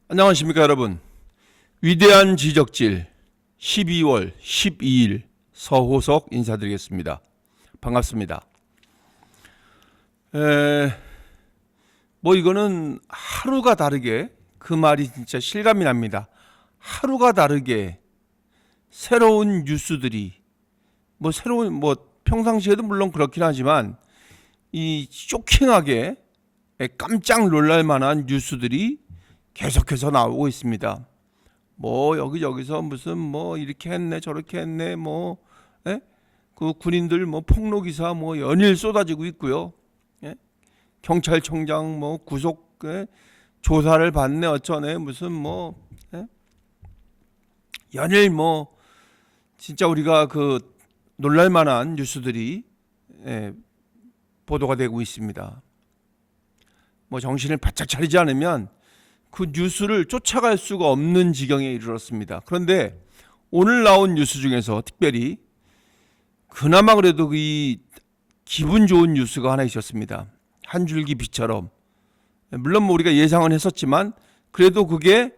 안녕하십니까 여러분. 위대한 지적질 12월 12일 서호석 인사드리겠습니다. 반갑습니다. 이거는 하루가 다르게, 그 말이 진짜 실감이 납니다. 하루가 다르게 새로운 뉴스들이 평상시에도 물론 그렇긴 하지만 이 쇼킹하게 깜짝 놀랄 만한 뉴스들이 계속해서 나오고 있습니다. 여기저기서 무슨 이렇게 했네 저렇게 했네 그 군인들 폭로 기사 연일 쏟아지고 있고요. 예? 경찰청장 구속 조사를 받네 어쩌네 무슨 예? 연일 진짜 우리가 그 놀랄 만한 뉴스들이 보도가 되고 있습니다. 정신을 바짝 차리지 않으면 그 뉴스를 쫓아갈 수가 없는 지경에 이르렀습니다. 그런데 오늘 나온 뉴스 중에서 특별히 그나마 그래도 이 기분 좋은 뉴스가 하나 있었습니다. 한 줄기 빛처럼. 물론 우리가 예상은 했었지만 그래도 그게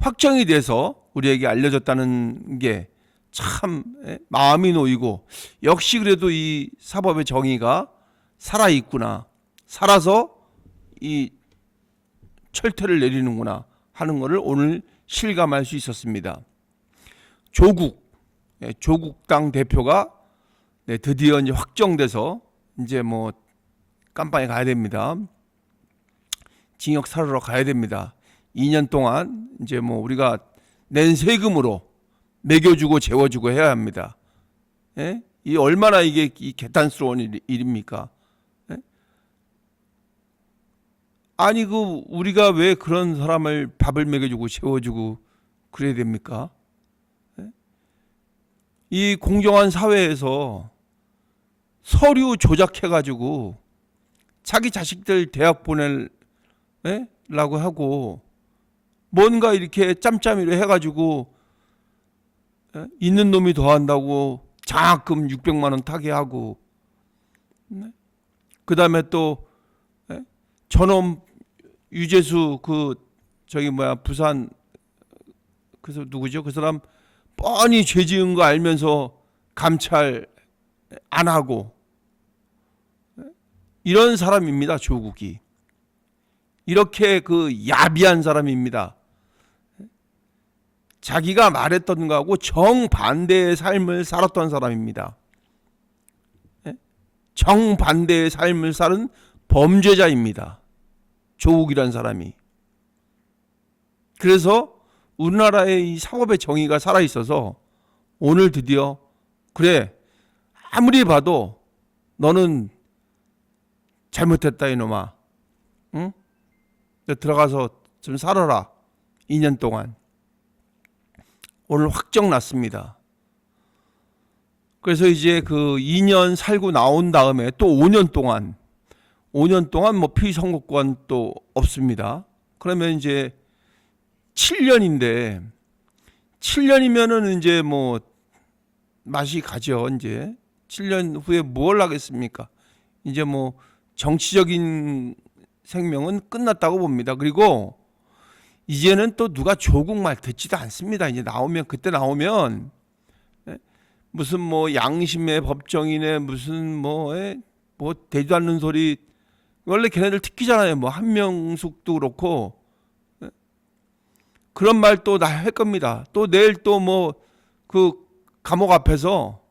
확정이 돼서 우리에게 알려졌다는 게 참 마음이 놓이고, 역시 그래도 이 사법의 정의가 살아있구나, 살아서 이 철퇴를 내리는구나 하는 것을 오늘 실감할 수 있었습니다. 조국당 대표가 드디어 이제 확정돼서 이제 깜빵에 가야 됩니다. 징역 살으러 가야 됩니다. 2년 동안 이제 우리가 낸 세금으로 먹여주고 재워주고 해야 합니다. 이 얼마나 이게 개탄스러운 일입니까? 아니 우리가 왜 그런 사람을 밥을 먹여주고 재워주고 그래야 됩니까? 이 공정한 사회에서 서류 조작해가지고 자기 자식들 대학 보내라고 하고 뭔가 이렇게 짬짬이로 해가지고 있는 놈이 더한다고 장학금 600만 원 타게 하고, 그 다음에 또 저놈 유재수 부산 그래서 누구죠? 그 사람 뻔히 죄 지은 거 알면서 감찰 안 하고, 이런 사람입니다. 조국이 이렇게 야비한 사람입니다. 자기가 말했던 거하고 정반대의 삶을 살았던 사람입니다. 정반대의 삶을 사는 범죄자입니다. 조국이란 사람이. 그래서 우리나라의 이 사법의 정의가 살아있어서 오늘 드디어 그래, 아무리 봐도 너는 잘못했다 이놈아, 응? 들어가서 좀 살아라 2년 동안. 오늘 확정 났습니다. 그래서 이제 2년 살고 나온 다음에 또 5년 동안 피선거권 또 없습니다. 그러면 이제 7년인데 7년이면은 이제 맛이 가죠. 이제 7년 후에 뭘 하겠습니까? 이제 정치적인 생명은 끝났다고 봅니다. 그리고 이제는 또 누가 조국 말 듣지도 않습니다. 이제 그때 나오면 무슨 양심의 법정이네 무슨 되지도 않는 소리, 원래 걔네들 특기잖아요. 한명숙도 그렇고 그런 말 또 다 할 겁니다. 또 내일 또 감옥 앞에서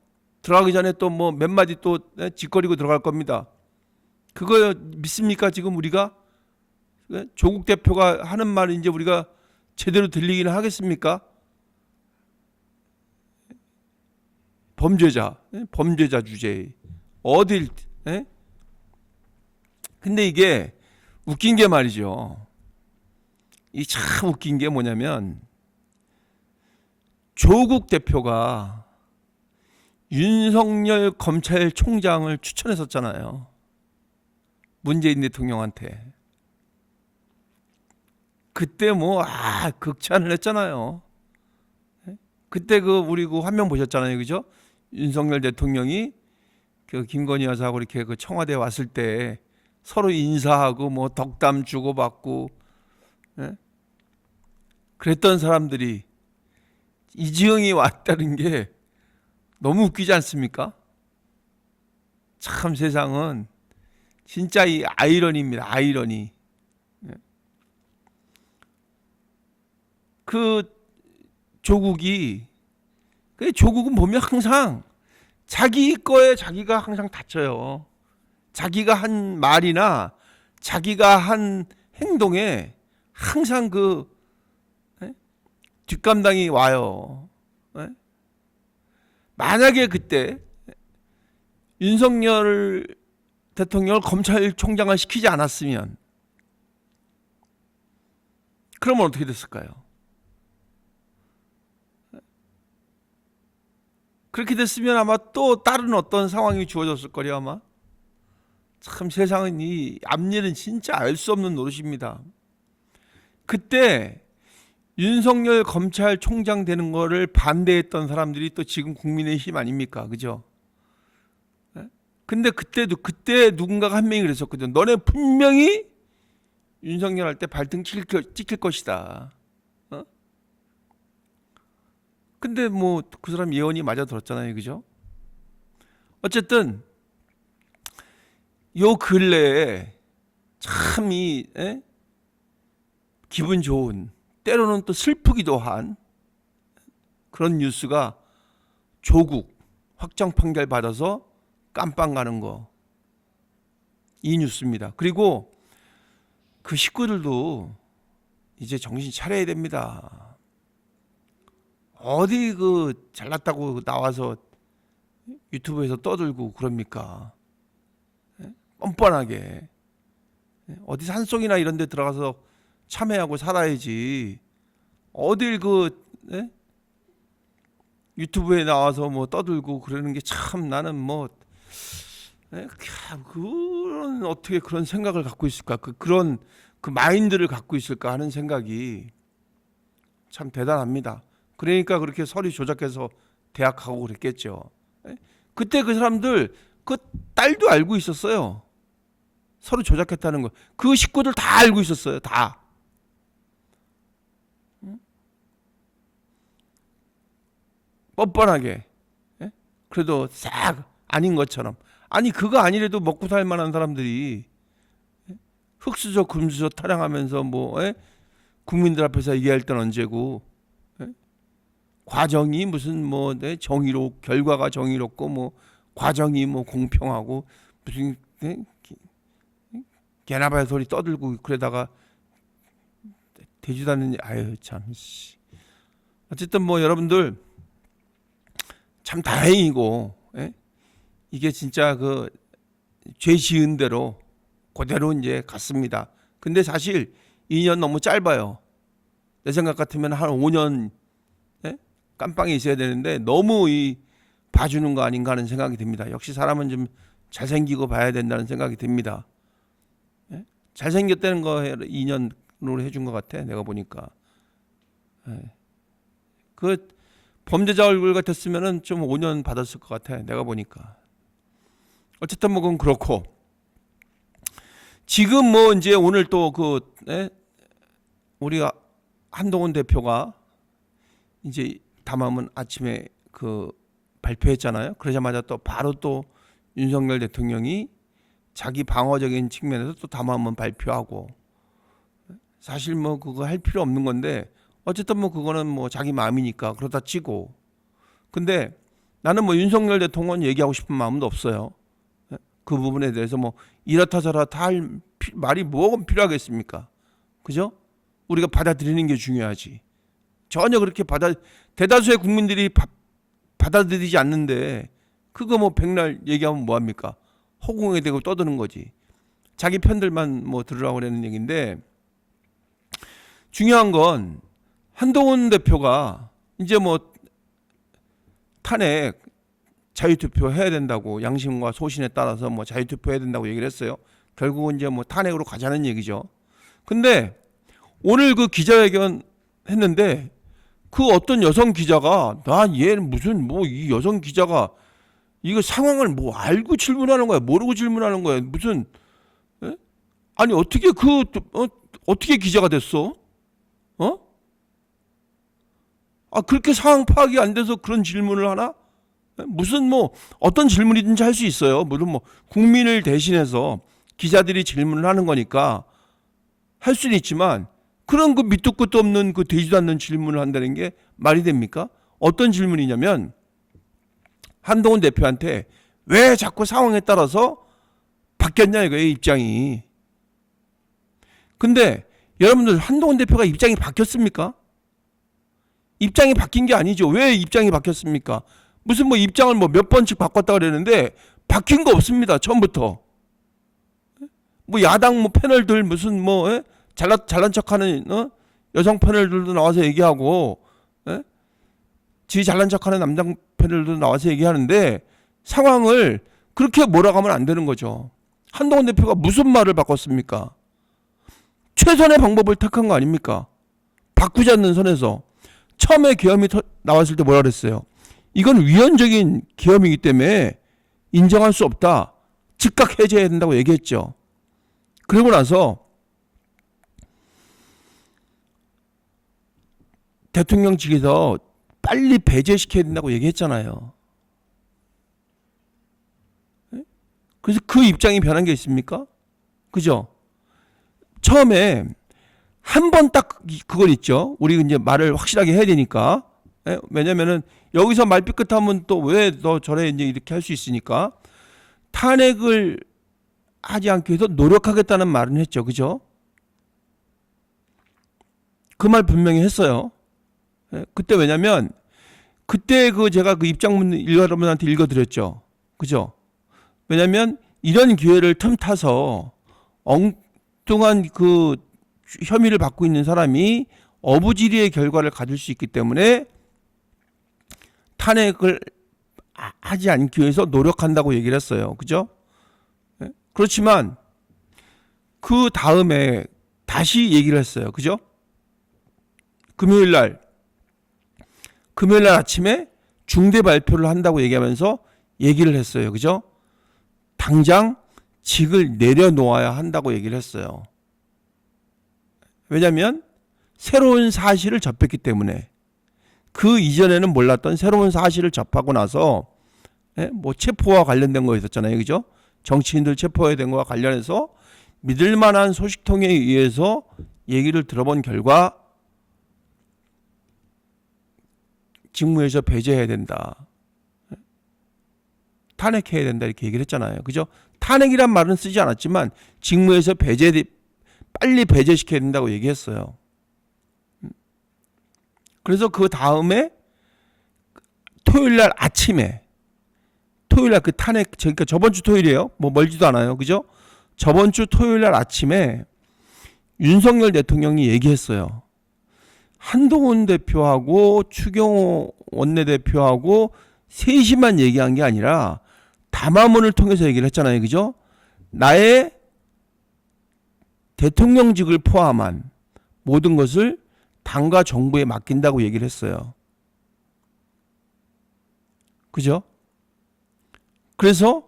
들어가기 전에 또 몇 마디 또 짓거리고 들어갈 겁니다. 그거 믿습니까? 지금 우리가 조국 대표가 하는 말 이제 우리가 제대로 들리기는 하겠습니까? 범죄자 주제 어딜 근데 이게 웃긴 게 말이죠. 이 참 웃긴 게 뭐냐면 조국 대표가 윤석열 검찰총장을 추천했었잖아요. 문재인 대통령한테. 그때 극찬을 했잖아요. 그때 우리 화면 보셨잖아요. 그죠? 윤석열 대통령이 김건희 여사하고 이렇게 청와대에 왔을 때 서로 인사하고 덕담 주고받고 그랬던 사람들이 이 지경이 왔다는 게 너무 웃기지 않습니까? 참 세상은 진짜 이 아이러니입니다. 아이러니. 그 조국은 보면 항상 자기 거에 자기가 항상 다쳐요. 자기가 한 말이나 자기가 한 행동에 항상 그 뒷감당이 와요. 만약에 그때 윤석열 대통령을 검찰총장을 시키지 않았으면 그러면 어떻게 됐을까요? 그렇게 됐으면 아마 또 다른 어떤 상황이 주어졌을 거리 아마. 참 세상은 이 앞일은 진짜 알 수 없는 노릇입니다. 그때 윤석열 검찰총장 되는 거를 반대했던 사람들이 또 지금 국민의힘 아닙니까? 그죠? 근데 그때 누군가가 한 명이 그랬었거든. 너네 분명히 윤석열 할 때 발등 찍힐 것이다. 근데 뭐 그 사람 예언이 맞아 들었잖아요. 그죠? 어쨌든 요 근래에 참 기분 좋은 때로는 또 슬프기도 한 그런 뉴스가 조국 확정 판결 받아서 깜빵 가는 거, 이 뉴스입니다. 그리고 그 식구들도 이제 정신 차려야 됩니다. 어디 그 잘났다고 나와서 유튜브에서 떠들고 그럽니까? 뻔뻔하게 어디 산속이나 이런 데 들어가서 참회하고 살아야지. 어딜 유튜브에 나와서 뭐 떠들고 그러는 게 참 나는 뭐 그런 어떻게 그런 생각을 갖고 있을까? 그런 마인드를 갖고 있을까 하는 생각이 참 대단합니다. 그러니까 그렇게 서류 조작해서 대학 가고 그랬겠죠. 그때 그 사람들 그 딸도 알고 있었어요. 서류 조작했다는 거. 그 식구들 다 알고 있었어요. 다. 뻔뻔하게. 그래도 싹 아닌 것처럼. 아니 그거 아니래도 먹고 살 만한 사람들이 흑수저 금수저 타령하면서 뭐 국민들 앞에서 얘기할 땐 언제고 과정이 무슨 뭐 결과가 정의롭고 뭐 과정이 뭐 공평하고 무슨 개나발 소리 떠들고 그러다가 되지도 않는 아유 참. 어쨌든 뭐 여러분들 참 다행이고 이게 진짜 그 죄 지은 대로 그대로 이제 갔습니다. 근데 사실 2년 너무 짧아요. 내 생각 같으면 한 5년 깜빵에 있어야 되는데 너무 봐주는 거 아닌가 하는 생각이 듭니다. 역시 사람은 좀 잘생기고 봐야 된다는 생각이 듭니다. 잘생겼다는 거 2년으로 해준 것 같아. 내가 보니까. 그 범죄자 얼굴 같았으면은 좀 5년 받았을 것 같아. 내가 보니까. 어쨌든 뭐 그건 그렇고. 지금 뭐 이제 오늘 또 우리가 한동훈 대표가 이제 담화문 아침에 발표했잖아요. 그러자마자 또 바로 또 윤석열 대통령이 자기 방어적인 측면에서 또 담화문 발표하고, 사실 뭐 그거 할 필요 없는 건데 어쨌든 뭐 그거는 뭐 자기 마음이니까 그러다 치고. 근데 나는 뭐 윤석열 대통령 얘기하고 싶은 마음도 없어요. 그 부분에 대해서 뭐 이렇다 저렇다 할 말이 뭐가 필요하겠습니까? 그죠? 우리가 받아들이는 게 중요하지. 전혀 그렇게 대다수의 국민들이 받아들이지 않는데 그거 뭐 백날 얘기하면 뭐합니까? 허공에 대고 떠드는 거지. 자기 편들만 뭐 들으라고 그러는 얘기인데, 중요한 건 한동훈 대표가 이제 뭐 탄핵 자유투표 해야 된다고, 양심과 소신에 따라서 뭐 자유투표 해야 된다고 얘기를 했어요. 결국은 이제 뭐 탄핵으로 가자는 얘기죠. 근데 오늘 그 기자회견 했는데 그 어떤 여성 기자가 얘는 무슨 뭐 이 여성 기자가 이거 상황을 뭐 알고 질문하는 거야, 모르고 질문하는 거야, 무슨 아니 어떻게 어떻게 기자가 됐어? 그렇게 상황 파악이 안 돼서 그런 질문을 하나? 무슨 뭐 어떤 질문이든지 할 수 있어요. 물론 뭐 국민을 대신해서 기자들이 질문을 하는 거니까 할 수는 있지만 그런 그 밑도 끝도 없는 그 되지도 않는 질문을 한다는 게 말이 됩니까? 어떤 질문이냐면 한동훈 대표한테 왜 자꾸 상황에 따라서 바뀌었냐 이거예요, 입장이. 근데 여러분들 한동훈 대표가 입장이 바뀌었습니까? 입장이 바뀐 게 아니죠. 왜 입장이 바뀌었습니까? 무슨 뭐 입장을 뭐 몇 번씩 바꿨다 그랬는데 바뀐 거 없습니다. 처음부터. 뭐 야당 뭐 패널들 무슨 뭐 잘난 척하는 여성 패널들도 나와서 얘기하고 지 잘난 척하는 남자 패널도 나와서 얘기하는데 상황을 그렇게 몰아가면 안 되는 거죠. 한동훈 대표가 무슨 말을 바꿨습니까? 최선의 방법을 택한 거 아닙니까? 바꾸지 않는 선에서 처음에 계엄이 나왔을 때 뭐라 그랬어요? 이건 위헌적인 계엄이기 때문에 인정할 수 없다. 즉각 해제해야 된다고 얘기했죠. 그러고 나서 대통령 측에서 빨리 배제시켜야 된다고 얘기했잖아요. 그래서 그 입장이 변한 게 있습니까? 그죠? 처음에 한 번 딱 그건 있죠. 우리 이제 말을 확실하게 해야 되니까. 왜냐면은 여기서 말 삐끗하면 또 왜 너 저래 이제 이렇게 할 수 있으니까 탄핵을 하지 않기 위해서 노력하겠다는 말은 했죠. 그죠? 그 말 분명히 했어요. 그때 왜냐면 그때 그 제가 그 입장문 여러분한테 읽어드렸죠. 그죠? 왜냐면 이런 기회를 틈타서 엉뚱한 그 혐의를 받고 있는 사람이 어부지리의 결과를 가질 수 있기 때문에 탄핵을 하지 않기 위해서 노력한다고 얘기를 했어요. 그죠? 그렇지만 그 다음에 다시 얘기를 했어요. 그죠? 금요일 날 아침에 중대 발표를 한다고 얘기하면서 얘기를 했어요. 그죠? 당장 직을 내려놓아야 한다고 얘기를 했어요. 왜냐하면 새로운 사실을 접했기 때문에 그 이전에는 몰랐던 새로운 사실을 접하고 나서 뭐 체포와 관련된 거 있었잖아요. 그죠? 정치인들 체포해야 된 거와 관련해서 믿을 만한 소식통에 의해서 얘기를 들어본 결과 직무에서 배제해야 된다. 탄핵해야 된다 이렇게 얘기를 했잖아요. 그죠? 탄핵이란 말은 쓰지 않았지만 직무에서 빨리 배제시켜야 된다고 얘기했어요. 그래서 그 다음에 토요일 날 아침에 토요일 날 그 탄핵 그러니까 저번 주 토요일이에요. 뭐 멀지도 않아요. 그죠? 저번 주 토요일 날 아침에 윤석열 대통령이 얘기했어요. 한동훈 대표하고 추경호 원내대표하고 셋이만 얘기한 게 아니라 담화문을 통해서 얘기를 했잖아요. 그죠? 나의 대통령직을 포함한 모든 것을 당과 정부에 맡긴다고 얘기를 했어요. 그죠? 그래서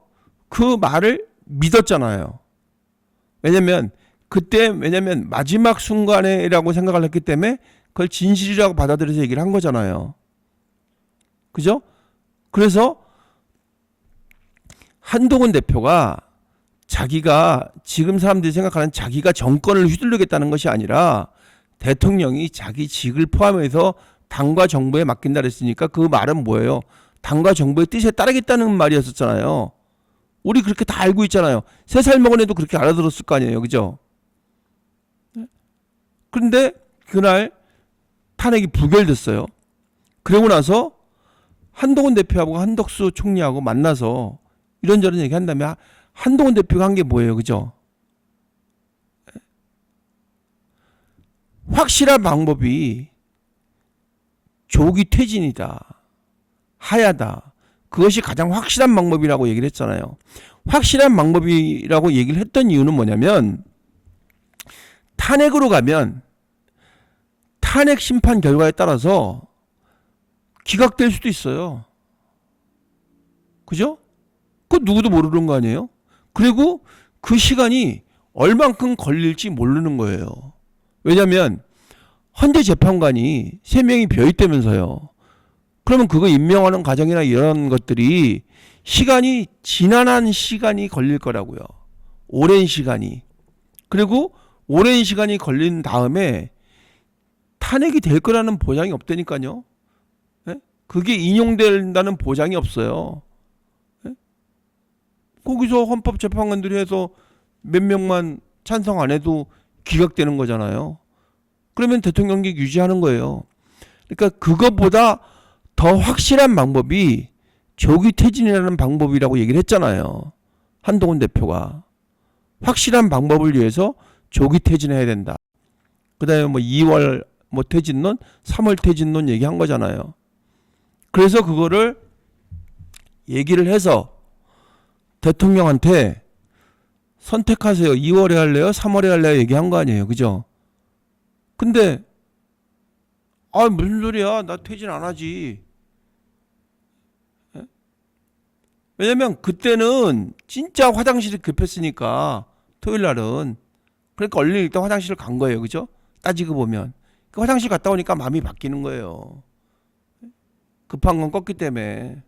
그 말을 믿었잖아요. 왜냐면 마지막 순간에라고 생각을 했기 때문에 그걸 진실이라고 받아들여서 얘기를 한 거잖아요. 그죠? 그래서 한동훈 대표가 자기가 지금 사람들이 생각하는 자기가 정권을 휘둘르겠다는 것이 아니라 대통령이 자기 직을 포함해서 당과 정부에 맡긴다 그랬으니까 그 말은 뭐예요? 당과 정부의 뜻에 따르겠다는 말이었었잖아요. 우리 그렇게 다 알고 있잖아요. 3살 먹은 애도 그렇게 알아들었을 거 아니에요. 그죠? 그런데 그날 탄핵이 부결됐어요. 그러고 나서 한동훈 대표하고 한덕수 총리하고 만나서 이런저런 얘기 한 다음에 한동훈 대표가 한 게 뭐예요? 그죠? 확실한 방법이 조기 퇴진이다. 하야다. 그것이 가장 확실한 방법이라고 얘기를 했잖아요. 확실한 방법이라고 얘기를 했던 이유는 뭐냐면 탄핵으로 가면 탄핵 심판 결과에 따라서 기각될 수도 있어요. 그죠? 그거 누구도 모르는 거 아니에요? 그리고 그 시간이 얼만큼 걸릴지 모르는 거예요. 왜냐하면 헌재 재판관이 3명이 비어있다면서요. 그러면 그거 임명하는 과정이나 이런 것들이 시간이 지난한 시간이 걸릴 거라고요. 오랜 시간이. 그리고 오랜 시간이 걸린 다음에 탄핵이 될 거라는 보장이 없다니까요. 예? 그게 인용된다는 보장이 없어요. 예? 거기서 헌법재판관들이 해서 몇 명만 찬성 안 해도 기각되는 거잖아요. 그러면 대통령직 유지하는 거예요. 그러니까 그것보다 더 확실한 방법이 조기 퇴진이라는 방법이라고 얘기를 했잖아요. 한동훈 대표가. 확실한 방법을 위해서 조기 퇴진해야 된다. 그 다음에 뭐 2월 뭐 퇴진론, 3월 퇴진론 얘기한 거잖아요. 그래서 그거를 얘기를 해서 대통령한테 선택하세요. 2월에 할래요? 3월에 할래요? 얘기한 거 아니에요. 그죠? 근데 무슨 소리야. 나 퇴진 안 하지. 왜냐면 그때는 진짜 화장실이 급했으니까 토요일 날은. 그러니까 얼른 일단 화장실을 간 거예요. 그죠? 따지고 보면. 그 화장실 갔다 오니까 마음이 바뀌는 거예요. 급한 건 껐기 때문에.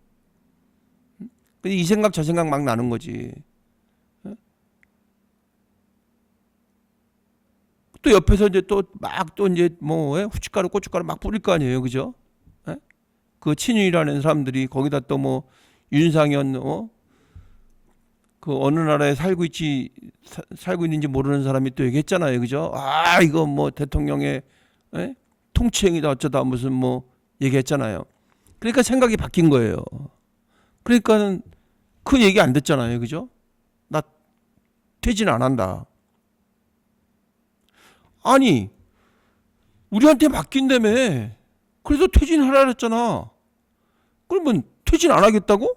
이 생각 저 생각 막 나는 거지. 또 옆에서 이제 또 막 또 이제 뭐 후춧가루 고춧가루 막 뿌릴 거 아니에요. 그죠? 그 친윤이라는 사람들이 거기다 또 뭐 윤상현 그 어느 나라에 살고 있는지 모르는 사람이 또 얘기했잖아요. 그죠? 이거 뭐 대통령의 통치행위다 어쩌다 무슨 뭐 얘기했잖아요. 그러니까 생각이 바뀐 거예요. 그러니까는 그 얘기 안 듣잖아요. 그죠? 나 퇴진 안 한다. 아니 우리한테 맡긴다며. 그래서 퇴진하라 그랬잖아. 그러면 퇴진 안 하겠다고?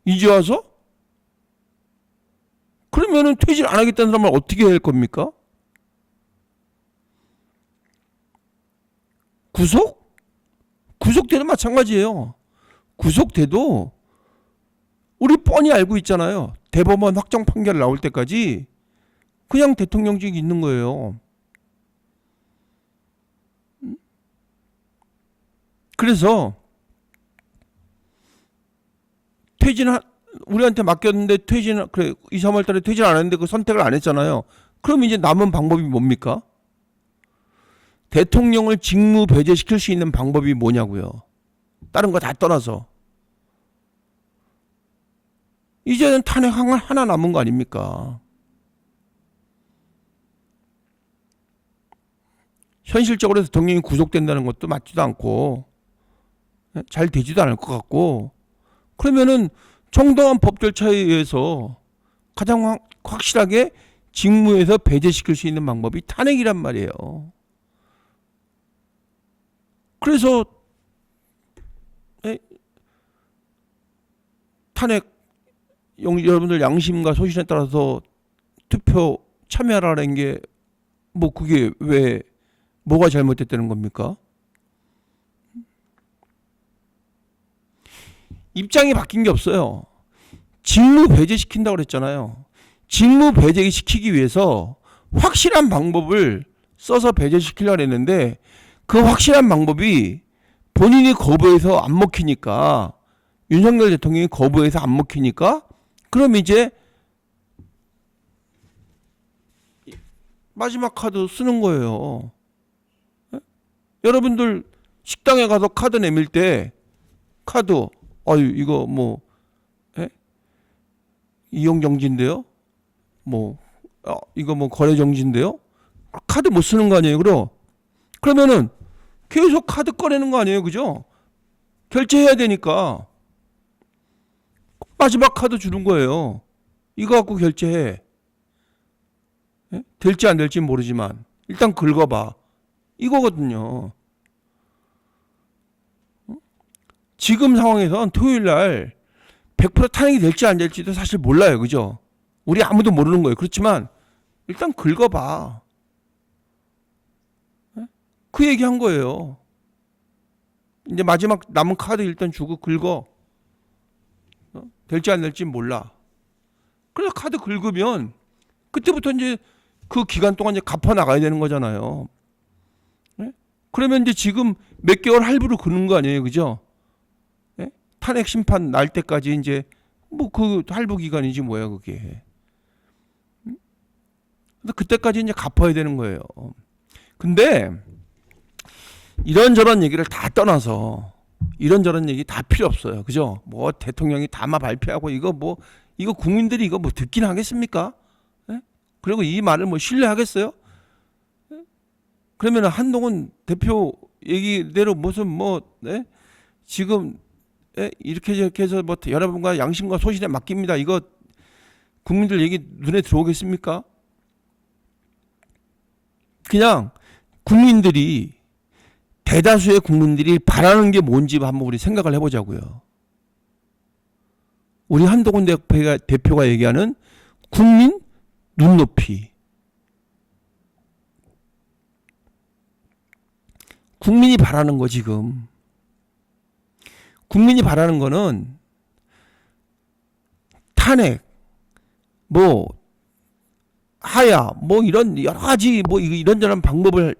이제 와서? 그러면은 퇴진 안 하겠다는 사람을 어떻게 할 겁니까? 구속돼도 마찬가지예요. 구속돼도 우리 뻔히 알고 있잖아요. 대법원 확정 판결 나올 때까지 그냥 대통령직이 있는 거예요. 그래서 우리한테 맡겼는데 그래 2, 3월 달에 퇴진 안 했는데 그 선택을 안 했잖아요. 그럼 이제 남은 방법이 뭡니까? 대통령을 직무 배제시킬 수 있는 방법이 뭐냐고요. 다른 거 다 떠나서. 이제는 탄핵 하나 남은 거 아닙니까? 현실적으로 대통령이 구속된다는 것도 맞지도 않고 잘 되지도 않을 것 같고, 그러면은 정당한 법 절차에 의해서 가장 확실하게 직무에서 배제시킬 수 있는 방법이 탄핵이란 말이에요. 그래서 탄핵 여러분들 양심과 소신에 따라서 투표 참여하라는 게 뭐 그게 왜 뭐가 잘못됐다는 겁니까? 입장이 바뀐 게 없어요. 직무 배제시킨다고 그랬잖아요. 직무 배제시키기 위해서 확실한 방법을 써서 배제시키려고 했는데 그 확실한 방법이 본인이 거부해서 안 먹히니까, 윤석열 대통령이 거부해서 안 먹히니까, 그럼 이제 마지막 카드 쓰는 거예요. 여러분들 식당에 가서 카드 내밀 때 카드 이거 뭐 이용정지인데요? 이거 뭐 거래정지인데요? 카드 못 쓰는 거 아니에요? 그러면은 계속 카드 꺼내는 거 아니에요? 그죠? 결제해야 되니까 마지막 카드 주는 거예요. 이거 갖고 결제해. 될지 안 될지 모르지만 일단 긁어봐. 이거거든요. 지금 상황에선 토요일 날 100% 탄핵이 될지 안 될지도 사실 몰라요. 그죠? 우리 아무도 모르는 거예요. 그렇지만 일단 긁어봐. 그 얘기 한 거예요. 이제 마지막 남은 카드 일단 주고 긁어. 될지 안 될지 몰라. 그래서 카드 긁으면 그때부터 이제 그 기간 동안 이제 갚아 나가야 되는 거잖아요. 그러면 이제 지금 몇 개월 할부로 긋는 거 아니에요, 그죠? 예? 탄핵 심판 날 때까지 이제 뭐 그 할부 기간이지 뭐야 그게. 근데 그때까지 이제 갚아야 되는 거예요. 근데 이런저런 얘기를 다 떠나서 이런저런 얘기 다 필요 없어요, 그죠? 뭐 대통령이 담화 발표하고 이거 뭐 이거 국민들이 이거 뭐 듣긴 하겠습니까? 예? 그리고 이 말을 뭐 신뢰하겠어요? 그러면 한동훈 대표 얘기대로 무슨 뭐 네? 지금 이렇게 해서 뭐 여러분과 양심과 소신에 맡깁니다. 이거 국민들 얘기 눈에 들어오겠습니까? 그냥 국민들이 대다수의 국민들이 바라는 게 뭔지 한번 우리 생각을 해보자고요. 우리 한동훈 대표가 얘기하는 국민 눈높이. 국민이 바라는 거 지금. 국민이 바라는 거는 탄핵, 뭐 하야, 뭐 이런 여러 가지 뭐 이런저런 방법을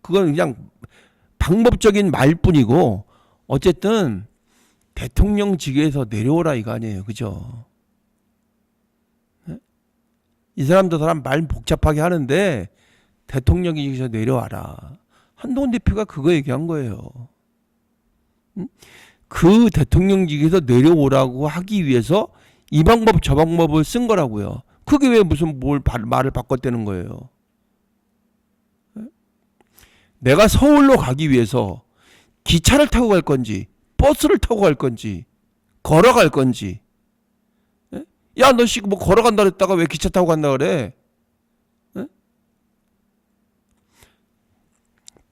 그건 그냥 방법적인 말뿐이고 어쨌든 대통령직에서 내려오라 이거 아니에요, 그죠? 이 사람도 사람 말 복잡하게 하는데 대통령직에서 내려와라. 한동훈 대표가 그거 얘기한 거예요. 그 대통령직에서 내려오라고 하기 위해서 이 방법 저 방법을 쓴 거라고요. 그게 왜 무슨 말을 바꿨다는 거예요. 내가 서울로 가기 위해서 기차를 타고 갈 건지 버스를 타고 갈 건지 걸어갈 건지. 야, 너 씨 뭐 걸어간다 그랬다가 왜 기차 타고 간다 그래?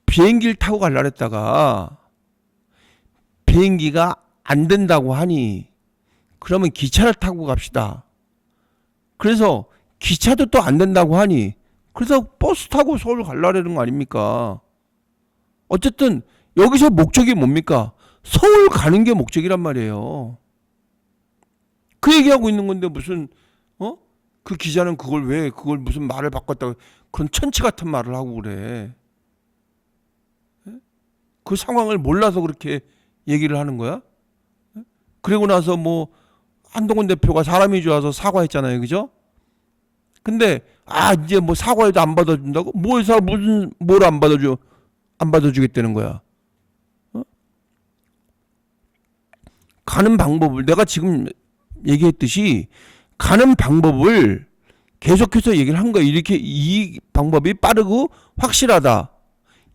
비행기를 타고 갈라 그랬다가 비행기가 안 된다고 하니 그러면 기차를 타고 갑시다. 그래서 기차도 또 안 된다고 하니 그래서 버스 타고 서울 가려는 거 아닙니까? 어쨌든 여기서 목적이 뭡니까? 서울 가는 게 목적이란 말이에요. 그 얘기하고 있는 건데 무슨 그 기자는 그걸 무슨 말을 바꿨다고 그런 천치 같은 말을 하고 그래. 그 상황을 몰라서 그렇게 얘기를 하는 거야? 그리고 나서 뭐 한동훈 대표가 사람이 좋아서 사과했잖아요, 그죠? 근데 이제 뭐 사과해도 안 받아준다고? 뭘 안 받아줘? 안 받아주겠다는 거야. 가는 방법을 내가 지금 얘기했듯이 가는 방법을 계속해서 얘기를 한 거야. 이렇게 이 방법이 빠르고 확실하다.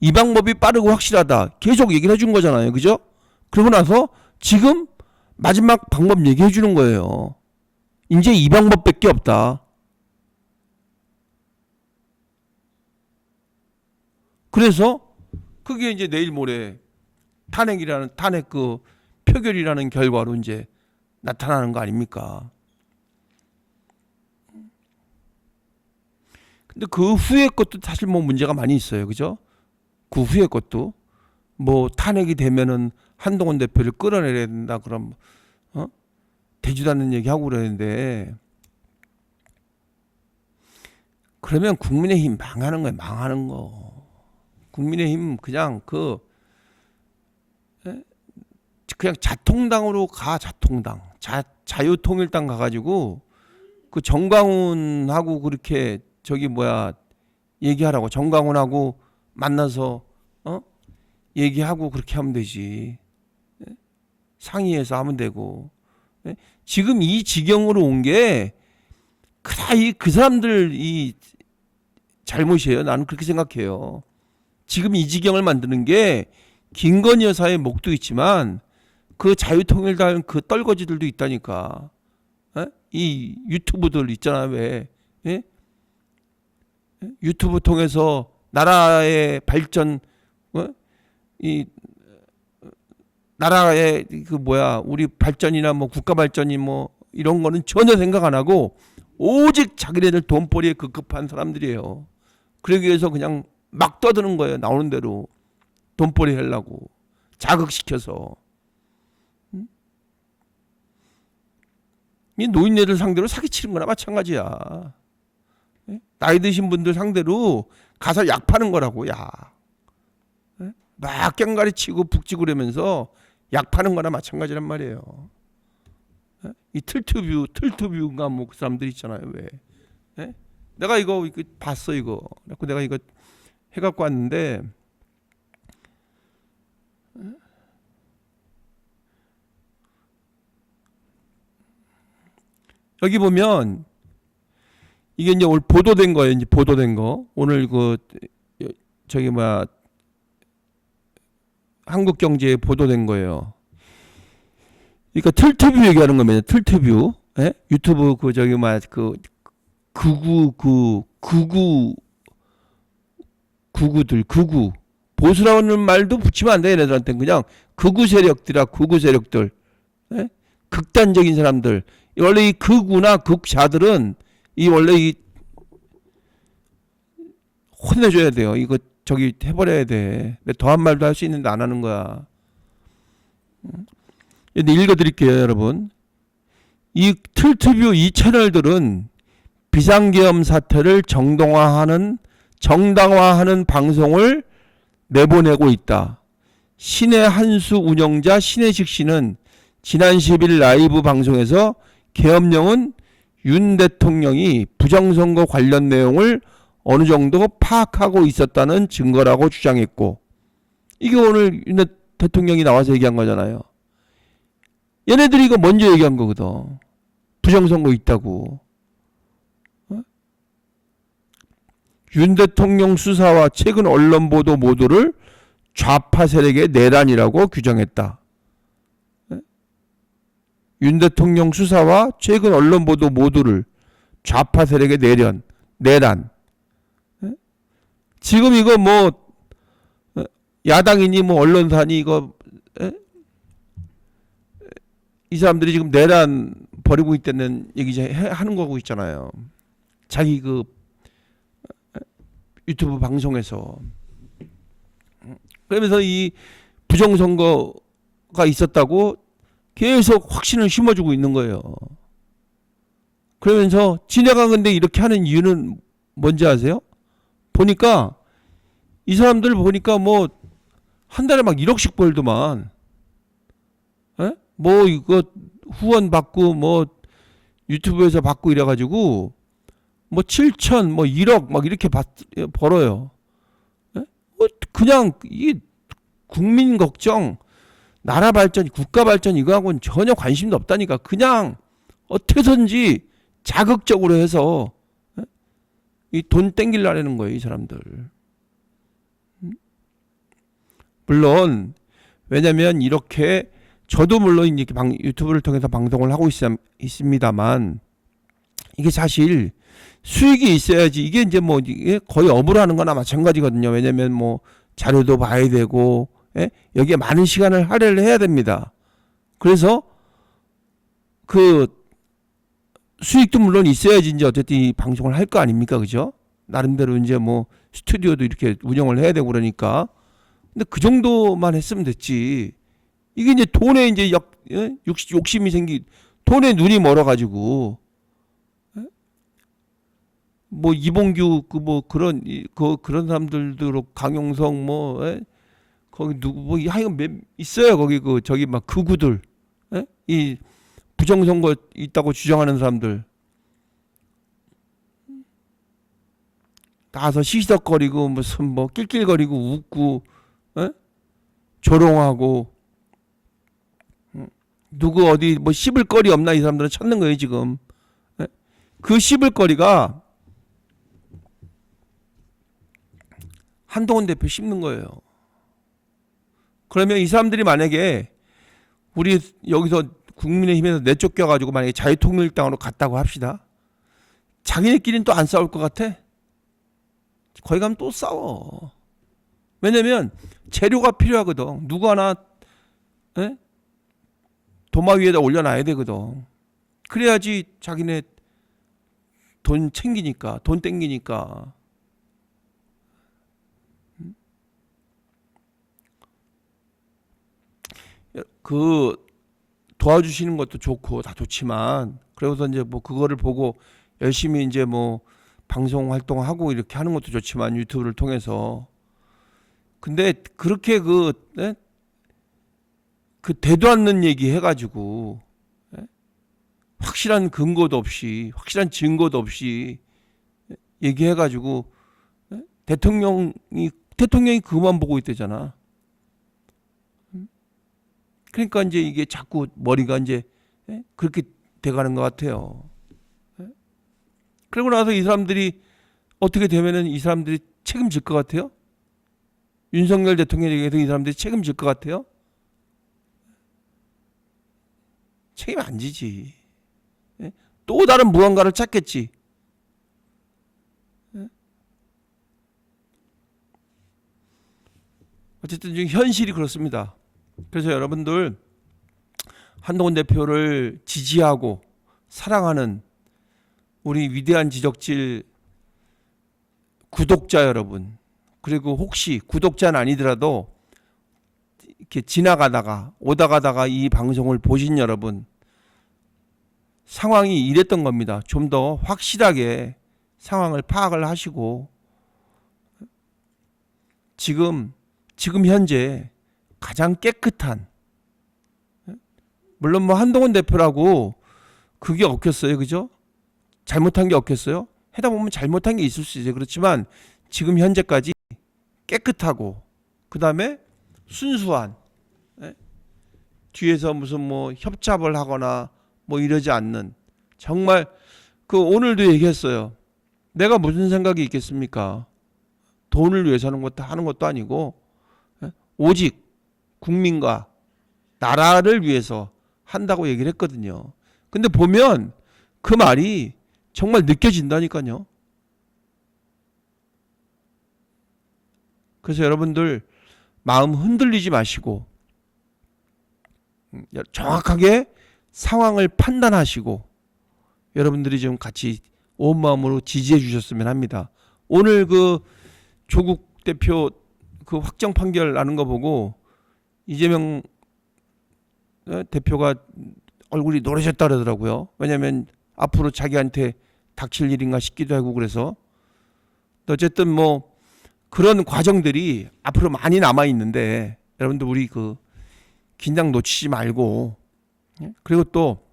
이 방법이 빠르고 확실하다. 계속 얘기를 해준 거잖아요, 그죠? 그러고 나서 지금 마지막 방법 얘기해 주는 거예요. 이제 이 방법밖에 없다. 그래서 그게 이제 내일 모레 탄핵 그 표결이라는 결과로 이제 나타나는 거 아닙니까? 근데 그 후에 것도 사실 뭐 문제가 많이 있어요, 그죠? 그 후에 것도 뭐 탄핵이 되면은 한동훈 대표를 끌어내야 된다 그럼 되지도 않는 얘기하고 그러는데 그러면 국민의힘 망하는 거예요. 망하는 거. 국민의힘 그냥 그냥 자통당으로 가. 자통당. 자유통일당 가가지고 그 정광훈하고 그렇게 얘기하라고. 정광훈하고 만나서 얘기하고 그렇게 하면 되지. 상의해서 하면 되고. 지금 이 지경으로 온 게 그 사람들 이 잘못이에요. 나는 그렇게 생각해요. 지금 이 지경을 만드는 게 김건희 여사의 목도 있지만 그 자유통일당 그 떨거지들도 있다니까. 이 유튜브들 있잖아 왜? 유튜브 통해서 나라의 발전, 이 나라의 우리 발전이나 뭐 국가 발전이 뭐 이런 거는 전혀 생각 안 하고 오직 자기네들 돈벌이에 급급한 사람들이에요. 그러기 위해서 그냥 막 떠드는 거예요. 나오는 대로 돈벌이 하려고 자극시켜서. 이 노인네들 상대로 사기치는 거나 마찬가지야. 나이 드신 분들 상대로 가서 약 파는 거라고. 약. 막 깽가리 치고 북치고 그러면서 약 파는 거나 마찬가지란 말이에요. 이 틀트뷰인가 뭐 그 사람들 있잖아요. 왜? 내가 이거 봤어 이거. 그래서 내가 이거 해갖고 왔는데 여기 보면 이게 이제 오늘 보도된 거예요. 이제 보도된 거. 오늘 그 저기 뭐야 한국경제에 보도된 거예요. 그러니까 틀트뷰 얘기하는 겁니다. 틀트뷰. 유튜브 그 저기 뭐야 그 극우 보수라는 말도 붙이면 안 돼. 얘네들한테 그냥 극우 세력들. 극단적인 사람들. 원래 이 극우나 극자들은 이 원래 이 혼내줘야 돼요. 이거 저기 해버려야 돼. 더한 말도 할 수 있는데 안 하는 거야. 읽어드릴게요, 여러분. 이 틀트뷰 이 채널들은 비상계엄 사태를 정당화하는 방송을 내보내고 있다. 신의 한수 운영자 신혜식 씨는 지난 10일 라이브 방송에서 계엄령은 윤 대통령이 부정선거 관련 내용을 어느 정도 파악하고 있었다는 증거라고 주장했고, 이게 오늘 윤 대통령이 나와서 얘기한 거잖아요. 얘네들이 이거 먼저 얘기한 거거든. 부정선거 있다고. 윤 대통령 수사와 최근 언론 보도 모두를 좌파 세력의 내란이라고 규정했다. 윤 대통령 수사와 최근 언론 보도 모두를 좌파 세력의 내란. 지금 이거 뭐 야당이니 뭐 언론사니 이거 이 사람들이 지금 내란 벌이고 있다는 얘기 하는 거고 있잖아요. 자기 그 유튜브 방송에서. 그러면서 이 부정선거가 있었다고 계속 확신을 심어주고 있는 거예요. 그러면서 지네가 근데 이렇게 하는 이유는 뭔지 아세요? 보니까 이 사람들 보니까 뭐 한 달에 막 1억씩 벌더만. 뭐 이거 후원 받고 뭐 유튜브에서 받고 이래가지고 뭐 7천 뭐 1억 막 이렇게 벌어요. 그냥 이 국민 걱정, 나라 발전, 국가 발전 이거하고는 전혀 관심도 없다니까. 그냥 어떻게든지 자극적으로 해서 이 돈 땡기려는 거예요, 이 사람들. 물론 왜냐면 이렇게 저도 물론 이렇게 유튜브를 통해서 방송을 하고 있습니다만 이게 사실 수익이 있어야지. 이게 이제 뭐 이게 거의 업으로 하는 거나 마찬가지거든요. 왜냐면 뭐 자료도 봐야 되고 여기에 많은 시간을 할애를 해야 됩니다. 그래서 그 수익도 물론 있어야지 이제 어쨌든 이 방송을 할 거 아닙니까, 그죠? 나름대로 이제 뭐 스튜디오도 이렇게 운영을 해야 되고 그러니까. 근데 그 정도만 했으면 됐지. 이게 이제 돈에 이제 욕심이 돈에 눈이 멀어가지고 뭐 이봉규 그 뭐 그런 사람들도 강용석 뭐 거기 누구 뭐 하여간 있어요. 거기 그 저기 막 극우들 이 부정선거 있다고 주장하는 사람들 가서 시시덕거리고 무슨 뭐 낄낄거리고 웃고 조롱하고 누구 어디 뭐 씹을 거리 없나 이 사람들은 찾는 거예요 지금. 그 씹을 거리가 한동훈 대표 씹는 거예요. 그러면 이 사람들이 만약에 우리 여기서 국민의힘에서 내쫓겨가지고 만약에 자유통일당으로 갔다고 합시다. 자기네끼리는 또 안 싸울 것 같아? 거기 가면 또 싸워. 왜냐면 재료가 필요하거든. 누구 하나 도마 위에다 올려놔야 되거든. 그래야지 자기네 돈 챙기니까, 돈 땡기니까. 그 도와주시는 것도 좋고 다 좋지만 그래서 이제 뭐 그거를 보고 열심히 이제 뭐 방송 활동하고 이렇게 하는 것도 좋지만 유튜브를 통해서 근데 그렇게 그 되도 않는 얘기 해가지고 확실한 근거도 없이 확실한 증거도 없이 얘기해가지고 대통령이 그만 보고 있대잖아. 그러니까 이제 이게 자꾸 머리가 이제 그렇게 돼가는 것 같아요. 그러고 나서 이 사람들이 어떻게 되면은 이 사람들이 책임질 것 같아요? 윤석열 대통령에게도 이 사람들이 책임질 것 같아요? 책임 안 지지. 또 다른 무언가를 찾겠지. 어쨌든 지금 현실이 그렇습니다. 그래서 여러분들 한동훈 대표를 지지하고 사랑하는 우리 위대한 지적질 구독자 여러분, 그리고 혹시 구독자는 아니더라도 이렇게 지나가다가 오다 가다가 이 방송을 보신 여러분, 상황이 이랬던 겁니다. 좀 더 확실하게 상황을 파악을 하시고 지금 현재 가장 깨끗한, 물론 뭐 한동훈 대표라고 그게 없겠어요, 그죠? 잘못한 게 없겠어요? 해다 보면 잘못한 게 있을 수 있어요. 그렇지만 지금 현재까지 깨끗하고 그 다음에 순수한, 뒤에서 무슨 뭐 협잡을 하거나 뭐 이러지 않는, 정말 그 오늘도 얘기했어요. 내가 무슨 생각이 있겠습니까? 돈을 위해서 하는 것도 아니고 오직 국민과 나라를 위해서 한다고 얘기를 했거든요. 근데 보면 그 말이 정말 느껴진다니까요. 그래서 여러분들 마음 흔들리지 마시고 정확하게 상황을 판단하시고 여러분들이 좀 같이 온 마음으로 지지해 주셨으면 합니다. 오늘 그 조국 대표 그 확정 판결 나는 거 보고 이재명 대표가 얼굴이 노래졌다 그러더라고요. 왜냐하면 앞으로 자기한테 닥칠 일인가 싶기도 하고 그래서 어쨌든 뭐 그런 과정들이 앞으로 많이 남아 있는데 여러분들 우리 그 긴장 놓치지 말고, 그리고 또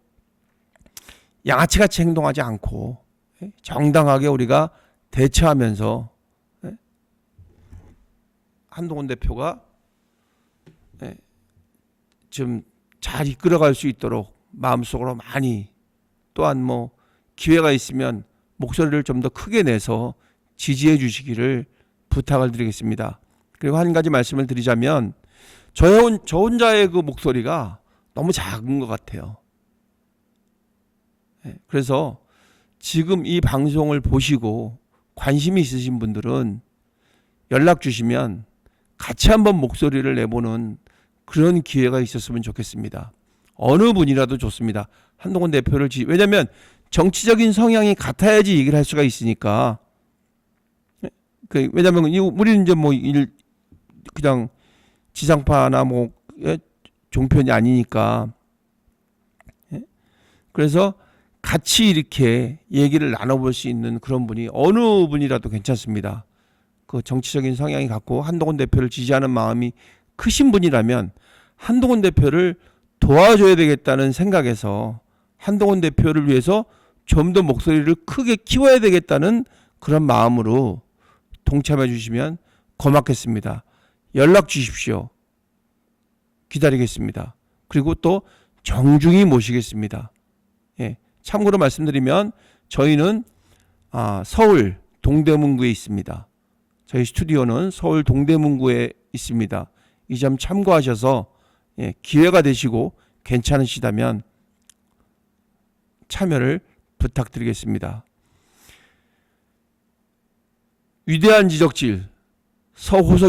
양아치같이 행동하지 않고 정당하게 우리가 대처하면서 한동훈 대표가 좀 잘 이끌어갈 수 있도록 마음속으로 많이, 또한 뭐 기회가 있으면 목소리를 좀 더 크게 내서 지지해 주시기를 부탁을 드리겠습니다. 그리고 한 가지 말씀을 드리자면 저 혼자의 그 목소리가 너무 작은 것 같아요. 그래서 지금 이 방송을 보시고 관심이 있으신 분들은 연락 주시면 같이 한번 목소리를 내보는 그런 기회가 있었으면 좋겠습니다. 어느 분이라도 좋습니다. 한동훈 대표를 왜냐하면 정치적인 성향이 같아야지 얘기를 할 수가 있으니까. 왜냐하면 우리는 이제 뭐 그냥 지상파나 뭐 종편이 아니니까. 그래서 같이 이렇게 얘기를 나눠볼 수 있는 그런 분이 어느 분이라도 괜찮습니다. 그 정치적인 성향이 같고 한동훈 대표를 지지하는 마음이 크신 분이라면 한동훈 대표를 도와줘야 되겠다는 생각에서 한동훈 대표를 위해서 좀 더 목소리를 크게 키워야 되겠다는 그런 마음으로 동참해 주시면 고맙겠습니다. 연락 주십시오. 기다리겠습니다. 그리고 또 정중히 모시겠습니다. 참고로 말씀드리면 저희는 서울 동대문구에 있습니다. 저희 스튜디오는 서울 동대문구에 있습니다. 이 점 참고하셔서 기회가 되시고 괜찮으시다면 참여를 부탁드리겠습니다. 위대한 지적질 서호석